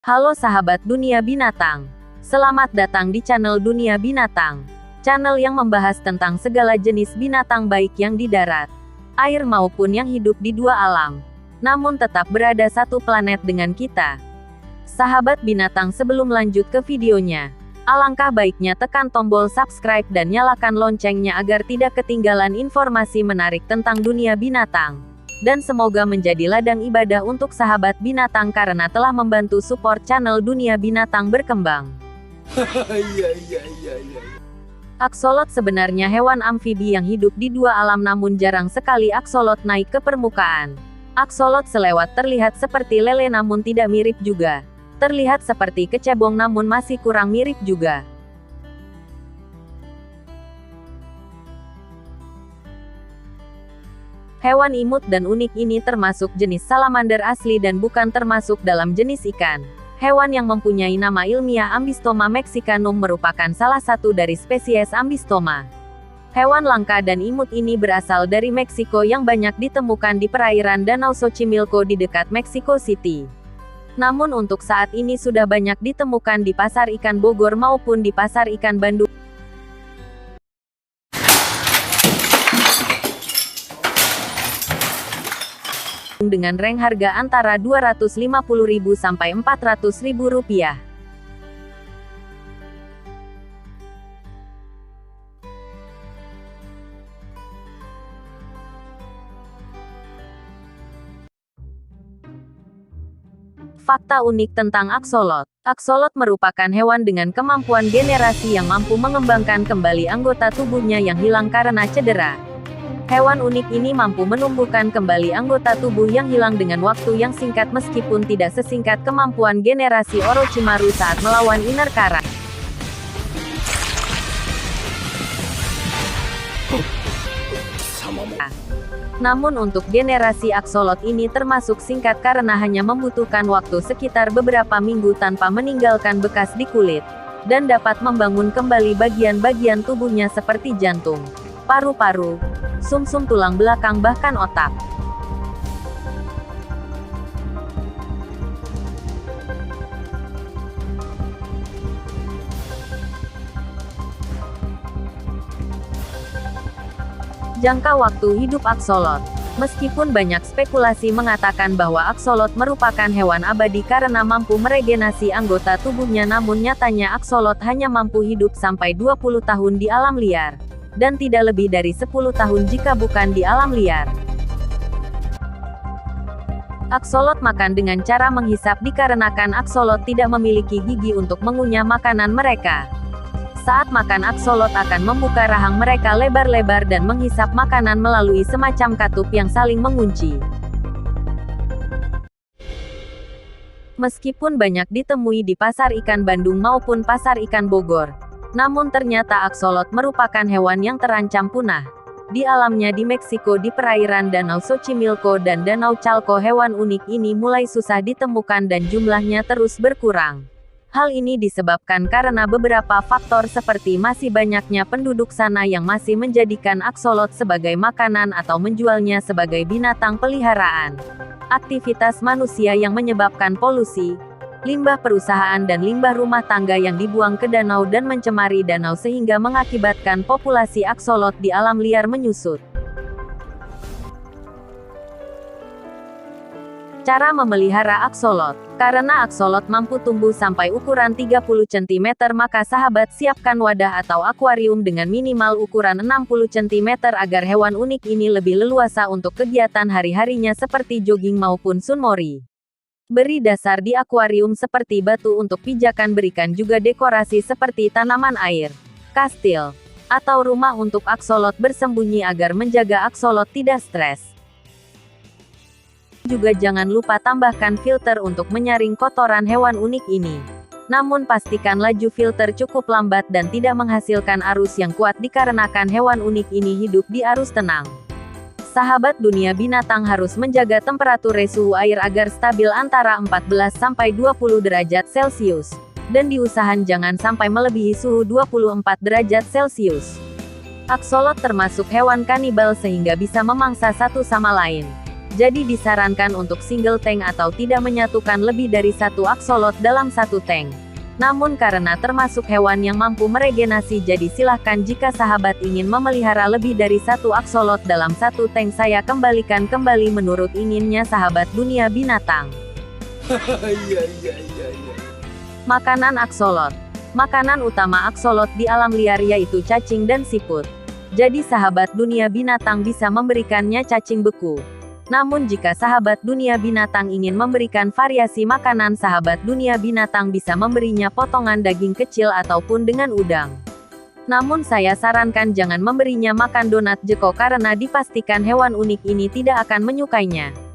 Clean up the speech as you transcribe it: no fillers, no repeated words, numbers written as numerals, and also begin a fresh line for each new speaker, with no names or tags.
Halo sahabat dunia binatang. Selamat datang di channel Dunia Binatang. Channel yang membahas tentang segala jenis binatang baik yang di darat, air maupun yang hidup di dua alam. Namun tetap berada satu planet dengan kita. Sahabat binatang, sebelum lanjut ke videonya, alangkah baiknya tekan tombol subscribe dan nyalakan loncengnya agar tidak ketinggalan informasi menarik tentang dunia binatang. Dan semoga menjadi ladang ibadah untuk sahabat binatang karena telah membantu support channel Dunia Binatang berkembang. Aksolot sebenarnya hewan amfibi yang hidup di dua alam, namun jarang sekali aksolot naik ke permukaan. Aksolot selewat terlihat seperti lele namun tidak mirip juga. Terlihat seperti kecebong namun masih kurang mirip juga. Hewan imut dan unik ini termasuk jenis salamander asli dan bukan termasuk dalam jenis ikan. Hewan yang mempunyai nama ilmiah Ambystoma mexicanum merupakan salah satu dari spesies Ambystoma. Hewan langka dan imut ini berasal dari Meksiko yang banyak ditemukan di perairan Danau Xochimilco di dekat Mexico City. Namun untuk saat ini sudah banyak ditemukan di pasar ikan Bogor maupun di pasar ikan Bandung. Dengan rank harga antara Rp250.000 sampai Rp400.000. Fakta unik tentang aksolot. Aksolot merupakan hewan dengan kemampuan generasi yang mampu mengembangkan kembali anggota tubuhnya yang hilang karena cedera. Hewan unik ini mampu menumbuhkan kembali anggota tubuh yang hilang dengan waktu yang singkat meskipun tidak sesingkat kemampuan generasi Orochimaru saat melawan Iner Kara. Namun untuk generasi aksolot ini termasuk singkat karena hanya membutuhkan waktu sekitar beberapa minggu tanpa meninggalkan bekas di kulit, dan dapat membangun kembali bagian-bagian tubuhnya seperti jantung, paru-paru, sumsum tulang belakang bahkan otak. Jangka waktu hidup aksolot. Meskipun banyak spekulasi mengatakan bahwa aksolot merupakan hewan abadi karena mampu meregenerasi anggota tubuhnya, namun nyatanya aksolot hanya mampu hidup sampai 20 tahun di alam liar, dan tidak lebih dari 10 tahun jika bukan di alam liar. Aksolot makan dengan cara menghisap dikarenakan aksolot tidak memiliki gigi untuk mengunyah makanan mereka. Saat makan, aksolot akan membuka rahang mereka lebar-lebar dan menghisap makanan melalui semacam katup yang saling mengunci. Meskipun banyak ditemui di pasar ikan Bandung maupun pasar ikan Bogor, namun ternyata aksolot merupakan hewan yang terancam punah. Di alamnya di Meksiko di perairan Danau Xochimilco dan Danau Chalco, hewan unik ini mulai susah ditemukan dan jumlahnya terus berkurang. Hal ini disebabkan karena beberapa faktor seperti masih banyaknya penduduk sana yang masih menjadikan aksolot sebagai makanan atau menjualnya sebagai binatang peliharaan. Aktivitas manusia yang menyebabkan polusi, limbah perusahaan dan limbah rumah tangga yang dibuang ke danau dan mencemari danau sehingga mengakibatkan populasi aksolot di alam liar menyusut. Cara memelihara aksolot. Karena aksolot mampu tumbuh sampai ukuran 30 cm, maka sahabat siapkan wadah atau akuarium dengan minimal ukuran 60 cm agar hewan unik ini lebih leluasa untuk kegiatan hari-harinya seperti jogging maupun sunmori. Beri dasar di akuarium seperti batu untuk pijakan, berikan juga dekorasi seperti tanaman air, kastil, atau rumah untuk aksolot bersembunyi agar menjaga aksolot tidak stres. Juga jangan lupa tambahkan filter untuk menyaring kotoran hewan unik ini. Namun pastikan laju filter cukup lambat dan tidak menghasilkan arus yang kuat dikarenakan hewan unik ini hidup di arus tenang. Sahabat dunia binatang harus menjaga temperatur suhu air agar stabil antara 14-20 derajat Celcius, dan diusahakan jangan sampai melebihi suhu 24 derajat Celcius. Aksolot termasuk hewan kanibal sehingga bisa memangsa satu sama lain. Jadi disarankan untuk single tank atau tidak menyatukan lebih dari satu aksolot dalam satu tank. Namun karena termasuk hewan yang mampu meregenasi, jadi silahkan jika sahabat ingin memelihara lebih dari satu aksolot dalam satu tank, saya kembalikan kembali menurut inginnya sahabat dunia binatang.
Iya.
Makanan aksolot. Makanan utama aksolot di alam liar yaitu cacing dan siput. Jadi sahabat dunia binatang bisa memberikannya cacing beku. Namun jika sahabat dunia binatang ingin memberikan variasi makanan, sahabat dunia binatang bisa memberinya potongan daging kecil ataupun dengan udang. Namun saya sarankan jangan memberinya makan donat jeko karena dipastikan hewan unik ini tidak akan menyukainya.